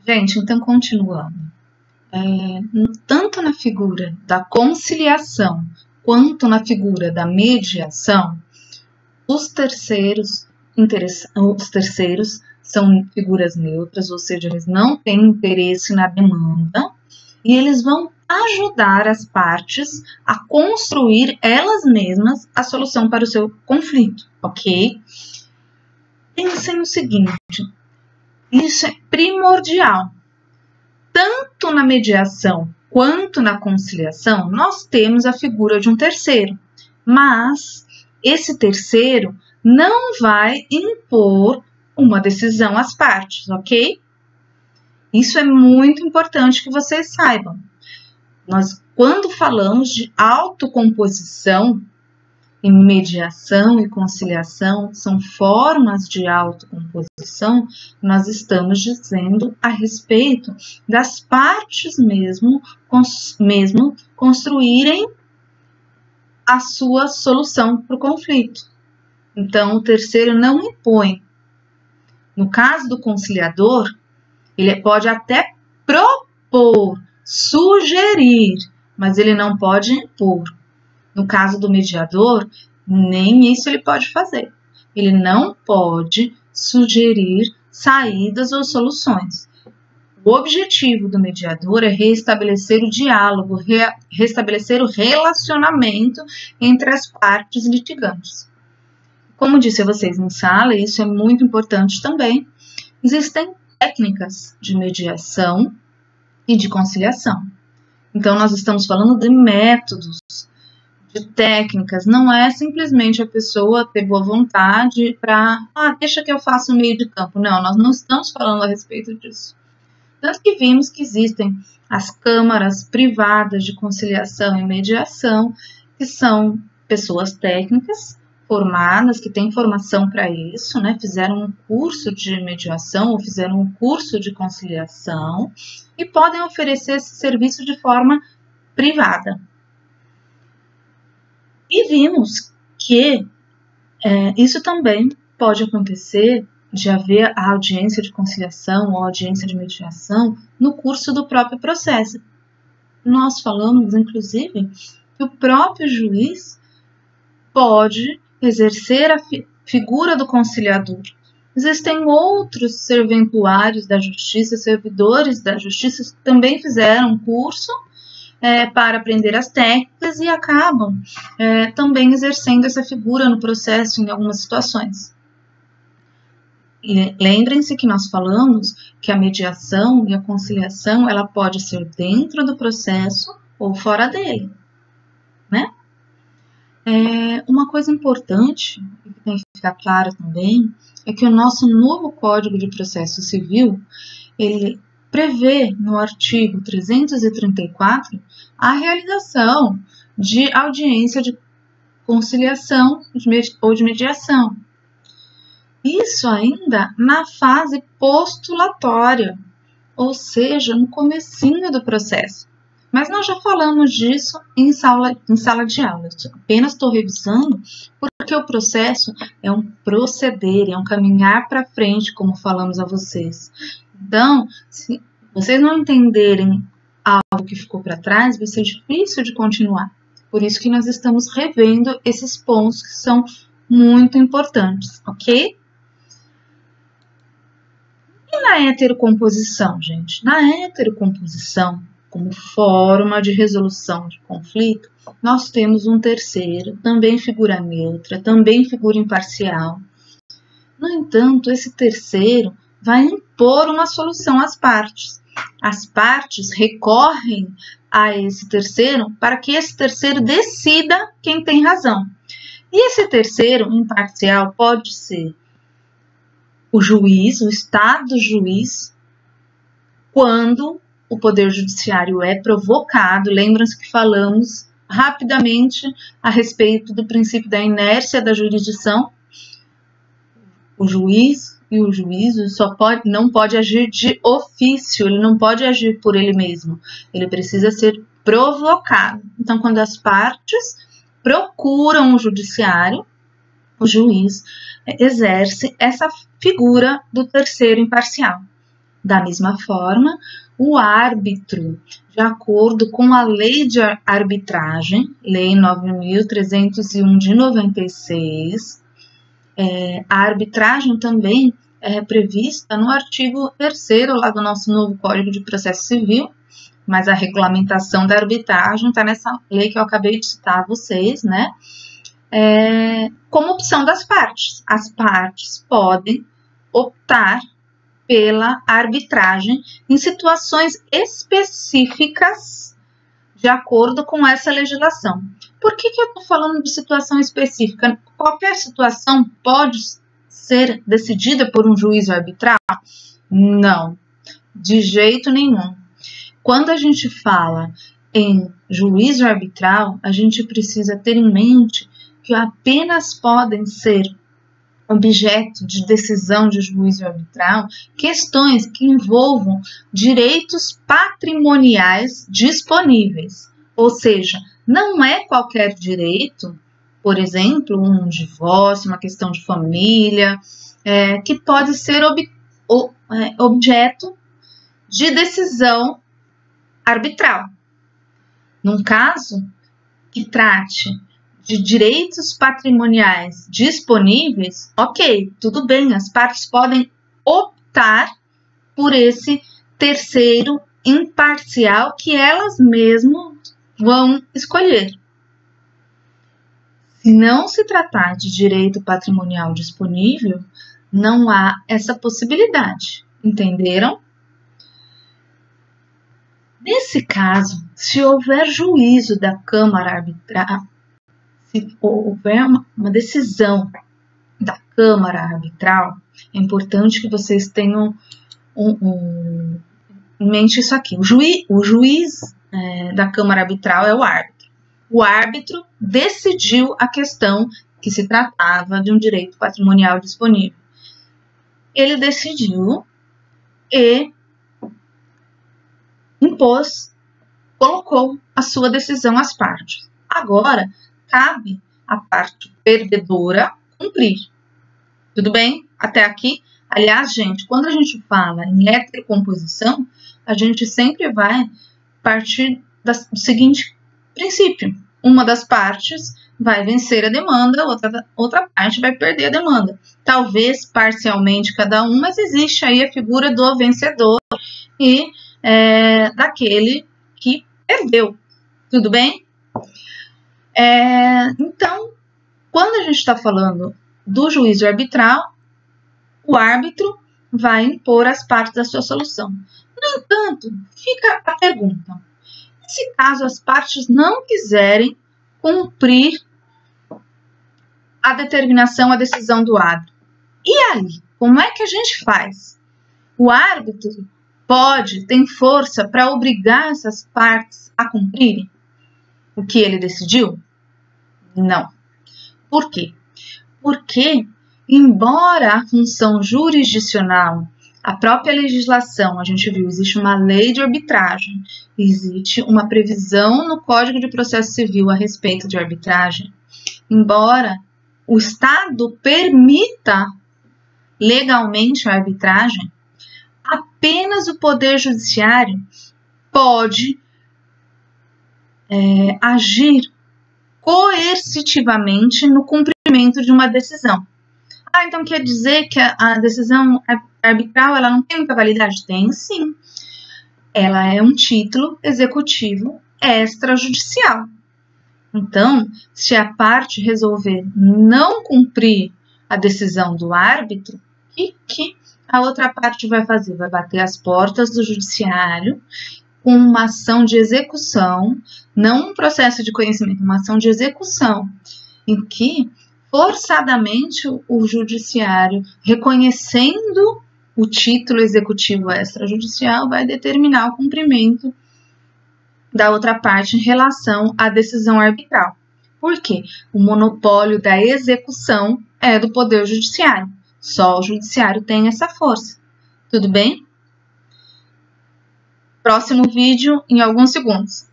Gente, então continuando. Tanto na figura da conciliação quanto na figura da mediação, os terceiros são figuras neutras, ou seja, eles não têm interesse na demanda e eles vão ajudar as partes a construir elas mesmas a solução para o seu conflito, ok? Pensem no seguinte, isso é primordial. Tanto na mediação quanto na conciliação, nós temos a figura de um terceiro, mas esse terceiro não vai impor uma decisão às partes, ok? Isso é muito importante que vocês saibam. Nós, quando falamos de autocomposição, em mediação e conciliação, são formas de autocomposição, nós estamos dizendo a respeito das partes mesmo construírem a sua solução para o conflito. Então, o terceiro não impõe. No caso do conciliador, ele pode até propor, sugerir, mas ele não pode impor. No caso do mediador, nem isso ele pode fazer. Ele não pode sugerir saídas ou soluções. O objetivo do mediador é restabelecer o diálogo, restabelecer o relacionamento entre as partes litigantes. Como disse a vocês em sala, isso é muito importante também, existem técnicas de mediação e de conciliação. Então, nós estamos falando de métodos, de técnicas, não é simplesmente a pessoa ter boa vontade para, deixa que eu faça o meio de campo. Não, nós não estamos falando a respeito disso. Tanto que vimos que existem as câmaras privadas de conciliação e mediação, que são pessoas técnicas, formadas, que têm formação para isso, né? Fizeram um curso de mediação ou fizeram um curso de conciliação e podem oferecer esse serviço de forma privada. E vimos que isso também pode acontecer de haver a audiência de conciliação ou audiência de mediação no curso do próprio processo. Nós falamos, inclusive, que o próprio juiz pode exercer a figura do conciliador. Existem outros serventuários da justiça, servidores da justiça que também fizeram um curso para aprender as técnicas e acabam também exercendo essa figura no processo em algumas situações. E lembrem-se que nós falamos que a mediação e a conciliação ela pode ser dentro do processo ou fora dele, né? Uma coisa importante, que tem que ficar clara também, é que o nosso novo Código de Processo Civil, ele prevê no artigo 334 a realização de audiência de conciliação ou de mediação. Isso ainda na fase postulatória, ou seja, no comecinho do processo. Mas nós já falamos disso em sala de aula. Apenas estou revisando porque o processo é um proceder, é um caminhar para frente, como falamos a vocês. Então, se vocês não entenderem algo que ficou para trás, vai ser difícil de continuar. Por isso que nós estamos revendo esses pontos que são muito importantes, ok? E na heterocomposição, gente? Na heterocomposição, como forma de resolução de conflito, nós temos um terceiro, também figura neutra, também figura imparcial. No entanto, esse terceiro vai impor uma solução às partes. As partes recorrem a esse terceiro para que esse terceiro decida quem tem razão. E esse terceiro imparcial pode ser o juiz, o estado juiz, quando o Poder Judiciário é provocado. Lembram-se que falamos rapidamente a respeito do princípio da inércia da jurisdição. O juiz e o juízo não pode agir de ofício, ele não pode agir por ele mesmo, ele precisa ser provocado. Então, quando as partes procuram o judiciário, o juiz exerce essa figura do terceiro imparcial. Da mesma forma, o árbitro, de acordo com a Lei de Arbitragem, Lei 9.301 de 96, a arbitragem também é prevista no artigo 3º lá do nosso novo Código de Processo Civil, mas a regulamentação da arbitragem está nessa lei que eu acabei de citar a vocês, né? Como opção das partes. As partes podem optar pela arbitragem em situações específicas de acordo com essa legislação. Por que eu estou falando de situação específica? Qualquer situação pode ser decidida por um juízo arbitral? Não, de jeito nenhum. Quando a gente fala em juízo arbitral, a gente precisa ter em mente que apenas podem ser objeto de decisão de juízo arbitral questões que envolvam direitos patrimoniais disponíveis. Ou seja, não é qualquer direito, por exemplo, um divórcio, uma questão de família, que pode ser objeto de decisão arbitral. Num caso que trate de direitos patrimoniais disponíveis, ok, tudo bem, as partes podem optar por esse terceiro imparcial que elas mesmas vão escolher. Se não se tratar de direito patrimonial disponível, não há essa possibilidade, entenderam? Nesse caso, se houver juízo da Câmara Arbitral, se houver uma decisão da Câmara Arbitral, é importante que vocês tenham em mente isso aqui. O juiz da Câmara Arbitral é o árbitro. O árbitro decidiu a questão que se tratava de um direito patrimonial disponível. Ele decidiu e impôs, colocou a sua decisão às partes. Agora, cabe à parte perdedora cumprir. Tudo bem? Até aqui? Aliás, gente, quando a gente fala em heterocomposição, a gente sempre vai partir do seguinte princípio. Uma das partes vai vencer a demanda, outra parte vai perder a demanda. Talvez parcialmente cada um, mas existe aí a figura do vencedor e daquele que perdeu. Tudo bem? Então, quando a gente está falando do juízo arbitral, o árbitro vai impor às partes a sua solução. No entanto, fica a pergunta: se caso as partes não quiserem cumprir a determinação, a decisão do árbitro, e aí, como é que a gente faz? O árbitro tem força para obrigar essas partes a cumprirem o que ele decidiu? Não. Por quê? Porque, embora a função jurisdicional, a própria legislação, a gente viu, existe uma lei de arbitragem, existe uma previsão no Código de Processo Civil a respeito de arbitragem, embora o Estado permita legalmente a arbitragem, apenas o Poder Judiciário pode agir coercitivamente no cumprimento de uma decisão. Então quer dizer que a decisão arbitral ela não tem muita validade? Tem sim. Ela é um título executivo extrajudicial. Então, se a parte resolver não cumprir a decisão do árbitro, o que a outra parte vai fazer? Vai bater as portas do judiciário com uma ação de execução, não um processo de conhecimento, uma ação de execução, em que forçadamente o judiciário, reconhecendo o título executivo extrajudicial, vai determinar o cumprimento da outra parte em relação à decisão arbitral. Por quê? O monopólio da execução é do Poder Judiciário. Só o Judiciário tem essa força. Tudo bem? Próximo vídeo em alguns segundos.